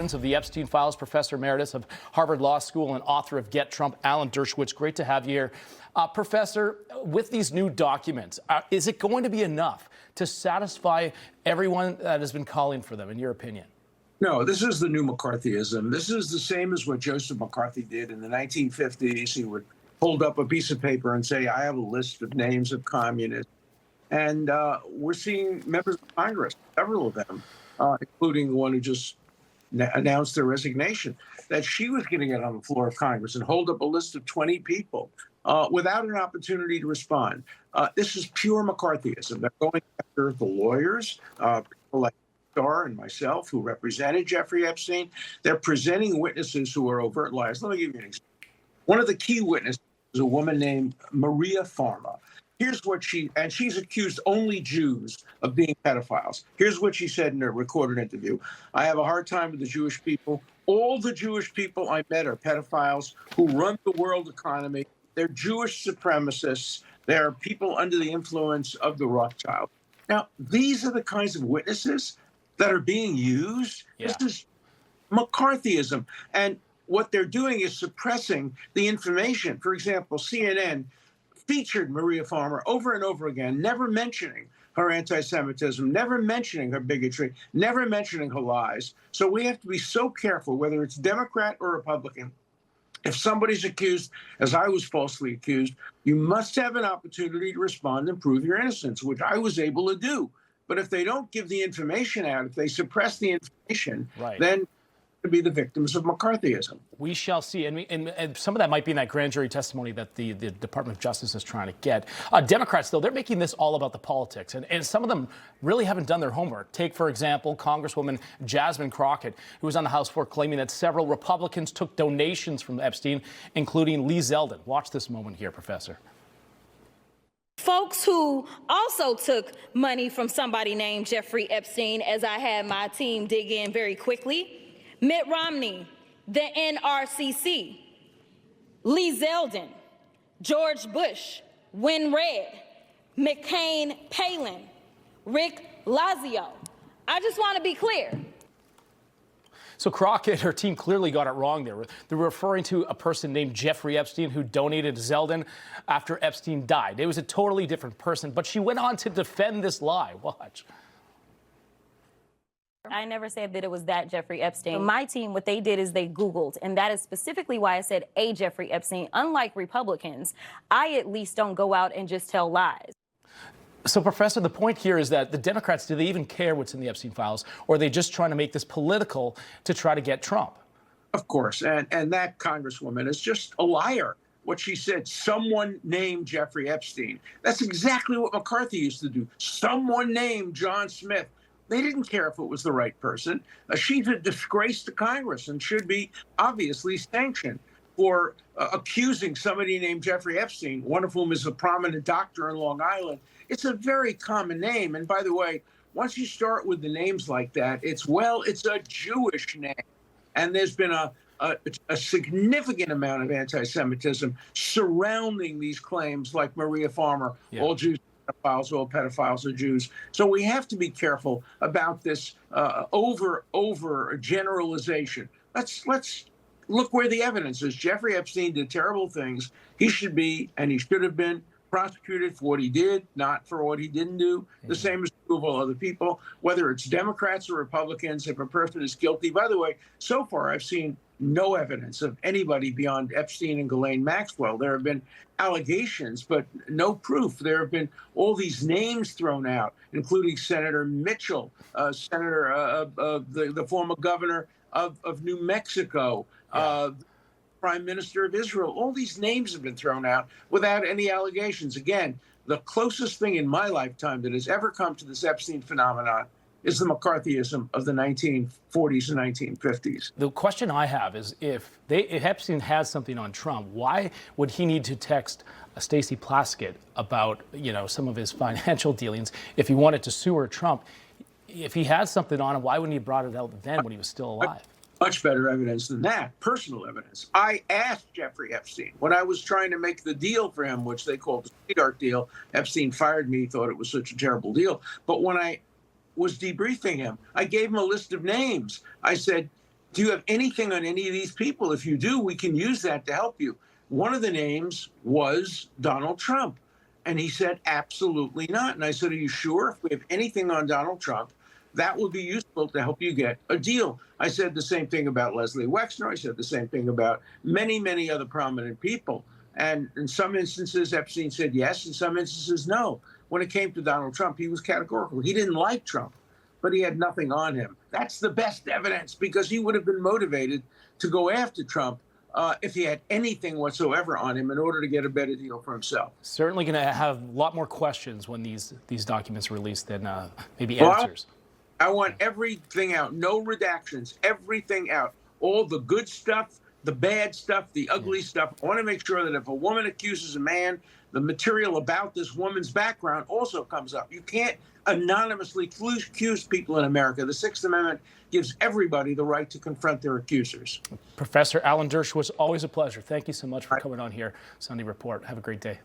Of the Epstein files, Professor Emeritus of Harvard Law School and author of Get Trump, Alan Dershowitz. Great to have you here. Professor, with these new documents, is it going to be enough to satisfy everyone that has been calling for them, in your opinion? No, this is the new McCarthyism. This is the same as what Joseph McCarthy did in the 1950s. He would hold up a piece of paper and say, I have a list of names of communists. And we're seeing members of Congress, several of them, including the one who just announced their resignation, that she was going to get on the floor of Congress and hold up a list of 20 people without an opportunity to respond. This is pure McCarthyism. They're going after the lawyers, people like Starr and myself, who represented Jeffrey Epstein. They're presenting witnesses who are overt liars. Let me give you an example. One of the key witnesses is a woman named Maria Farma. Here's what she's accused only Jews of being pedophiles. Here's what she said in a recorded interview. I have a hard time with the Jewish people. All the Jewish people I met are pedophiles who run the world economy. They're Jewish supremacists. They're people under the influence of the Rothschild. Now, these are the kinds of witnesses that are being used. Yeah. This is McCarthyism. And what they're doing is suppressing the information. For example, CNN featured Maria Farmer over and over again, never mentioning her anti-Semitism, never mentioning her bigotry, never mentioning her lies. So we have to be so careful, whether it's Democrat or Republican. If somebody's accused, as I was falsely accused, you must have an opportunity to respond and prove your innocence, which I was able to do. But if they don't give the information out, if they suppress the information, then to be the victims of McCarthyism. We shall see. And some of that might be in that grand jury testimony that the Department of Justice is trying to get. Democrats, though, they're making this all about the politics. And some of them really haven't done their homework. Take, for example, Congresswoman Jasmine Crockett, who was on the House floor claiming that several Republicans took donations from Epstein, including Lee Zeldin. Watch this moment here, Professor. Folks who also took money from somebody named Jeffrey Epstein, as I had my team dig in very quickly. Mitt Romney, the NRCC, Lee Zeldin, George Bush, Win Red, McCain Palin, Rick Lazio. I just want to be clear. So Crockett, her team clearly got it wrong there. They're referring to a person named Jeffrey Epstein who donated to Zeldin after Epstein died. It was a totally different person, but she went on to defend this lie. Watch. I never said that it was that Jeffrey Epstein. My team, what they did is they Googled, and that is specifically why I said a Jeffrey Epstein. Unlike Republicans, I at least don't go out and just tell lies. So, Professor, the point here is that the Democrats, do they even care what's in the Epstein files, or are they just trying to make this political to try to get Trump? Of course, and that Congresswoman is just a liar. What she said, someone named Jeffrey Epstein. That's exactly what McCarthy used to do. Someone named John Smith. They didn't care if it was the right person. She's a disgrace to Congress and should be obviously sanctioned for accusing somebody named Jeffrey Epstein, one of whom is a prominent doctor in Long Island. It's a very common name. And by the way, once you start with the names like that, it's a Jewish name. And there's been a significant amount of anti-Semitism surrounding these claims, like Maria Farmer, all Jews. All pedophiles are Jews. So we have to be careful about this over generalization. Let's look where the evidence is. Jeffrey Epstein did terrible things. He should be, and he should have been, prosecuted for what he did, not for what he didn't do. The same is true of all other people, whether it's Democrats or Republicans. If a person is guilty, by the way, so far I've seen no evidence of anybody beyond Epstein and Ghislaine Maxwell. There have been allegations, but no proof. There have been all these names thrown out, including Senator Mitchell, the former governor of New Mexico, Prime Minister of Israel. All these names have been thrown out without any allegations. Again, the closest thing in my lifetime that has ever come to this Epstein phenomenon is the McCarthyism of the 1940s and 1950s. The question I have is if Epstein has something on Trump, why would he need to text Stacey Plaskett about, some of his financial dealings if he wanted to sue or Trump? If he has something on him, why wouldn't he have brought it out then when he was still alive? Much better evidence than that, personal evidence. I asked Jeffrey Epstein when I was trying to make the deal for him, which they called the sweetheart deal. Epstein fired me, thought it was such a terrible deal. But when I was debriefing him, I gave him a list of names. I said, do you have anything on any of these people? If you do, we can use that to help you. One of the names was Donald Trump. And he said, absolutely not. And I said, are you sure? If we have anything on Donald Trump, that would be useful to help you get a deal. I said the same thing about Leslie Wexner. I said the same thing about many, many other prominent people. And in some instances, Epstein said yes. In some instances, no. When it came to Donald Trump, he was categorical. He didn't like Trump, but he had nothing on him. That's the best evidence, because he would have been motivated to go after Trump if he had anything whatsoever on him in order to get a better deal for himself. Certainly going to have a lot more questions when these documents are released than maybe answers. I want everything out, no redactions, everything out, all the good stuff, the bad stuff, the ugly stuff. I want to make sure that if a woman accuses a man, the material about this woman's background also comes up. You can't anonymously accuse people in America. The Sixth Amendment gives everybody the right to confront their accusers. Professor Alan Dershowitz, always a pleasure. Thank you so much for coming on here. Sunday Report. Have a great day.